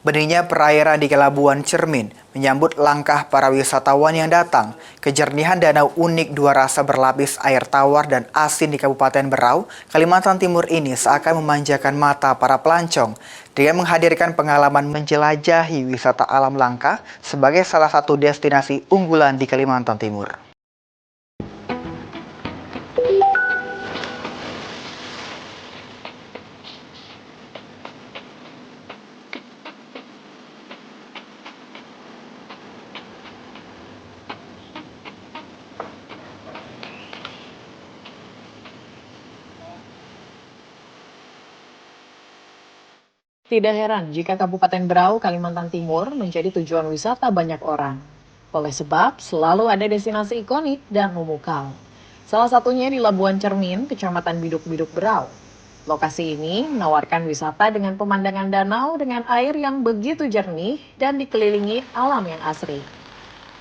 Benihnya perairan di Labuan Cermin menyambut langkah para wisatawan yang datang. Kejernihan danau unik dua rasa berlapis air tawar dan asin di Kabupaten Berau, Kalimantan Timur ini seakan memanjakan mata para pelancong dengan menghadirkan pengalaman menjelajahi wisata alam langka sebagai salah satu destinasi unggulan di Kalimantan Timur. Tidak heran jika Kabupaten Berau, Kalimantan Timur menjadi tujuan wisata banyak orang. Oleh sebab selalu ada destinasi ikonik dan memukau. Salah satunya di Labuan Cermin, Kecamatan Biduk-Biduk Berau. Lokasi ini menawarkan wisata dengan pemandangan danau dengan air yang begitu jernih dan dikelilingi alam yang asri.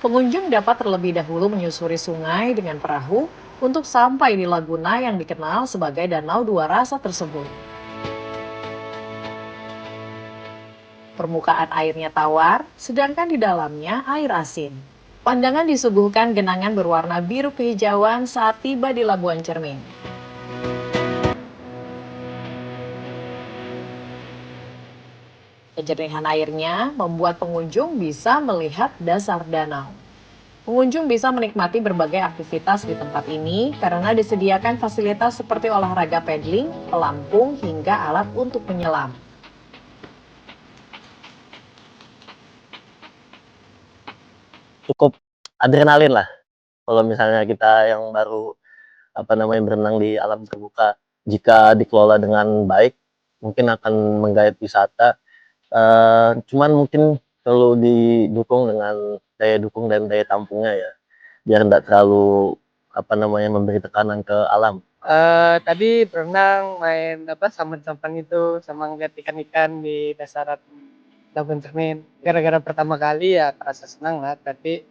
Pengunjung dapat terlebih dahulu menyusuri sungai dengan perahu untuk sampai di laguna yang dikenal sebagai Danau Dua Rasa tersebut. Permukaan airnya tawar, sedangkan di dalamnya air asin. Pandangan disuguhkan genangan berwarna biru kehijauan saat tiba di Labuan Cermin. Kejernihan airnya membuat pengunjung bisa melihat dasar danau. Pengunjung bisa menikmati berbagai aktivitas di tempat ini karena disediakan fasilitas seperti olahraga paddling, pelampung, hingga alat untuk menyelam. Cukup adrenalin lah kalau misalnya kita yang baru berenang di alam terbuka. Jika dikelola dengan baik mungkin akan menggait wisata, cuman mungkin perlu didukung dengan daya dukung dan daya tampungnya ya, biar tidak terlalu memberi tekanan ke alam. Tadi berenang, main sampan-sampan itu, sama ngeliat ikan-ikan di dasaran Labuan Cermin. Gara-gara pertama kali ya terasa senang lah, tapi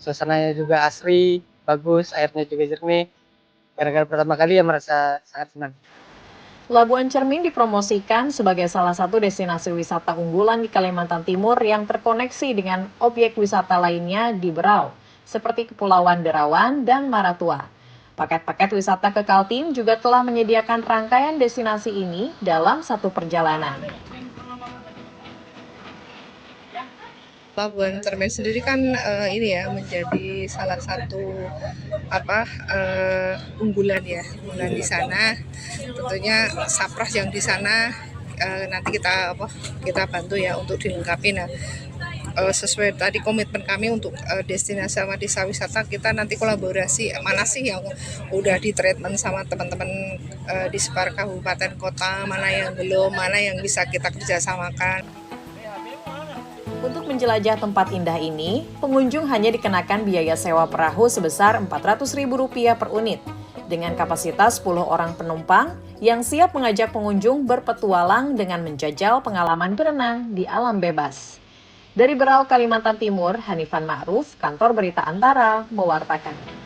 suasananya juga asri, bagus, airnya juga jernih. Gara-gara pertama kali ya merasa sangat senang. Labuan Cermin dipromosikan sebagai salah satu destinasi wisata unggulan di Kalimantan Timur yang terkoneksi dengan objek wisata lainnya di Berau, seperti Kepulauan Derawan dan Maratua. Paket-paket wisata ke Kaltim juga telah menyediakan rangkaian destinasi ini dalam satu perjalanan. Labuan Cermin sendiri kan menjadi salah satu unggulan di sana. Tentunya Sapras yang di sana nanti kita bantu ya untuk dilengkapi. Sesuai tadi komitmen kami untuk destinasi sama desa wisata, kita nanti kolaborasi mana sih yang udah di treatment sama teman-teman di sekitar kabupaten kota, mana yang belum, mana yang bisa kita kerjasamakan. Untuk menjelajah tempat indah ini, pengunjung hanya dikenakan biaya sewa perahu sebesar Rp400.000 per unit, dengan kapasitas 10 orang penumpang yang siap mengajak pengunjung berpetualang dengan menjajal pengalaman berenang di alam bebas. Dari Berau, Kalimantan Timur, Hanifan Ma'ruf, Kantor Berita Antara, mewartakan.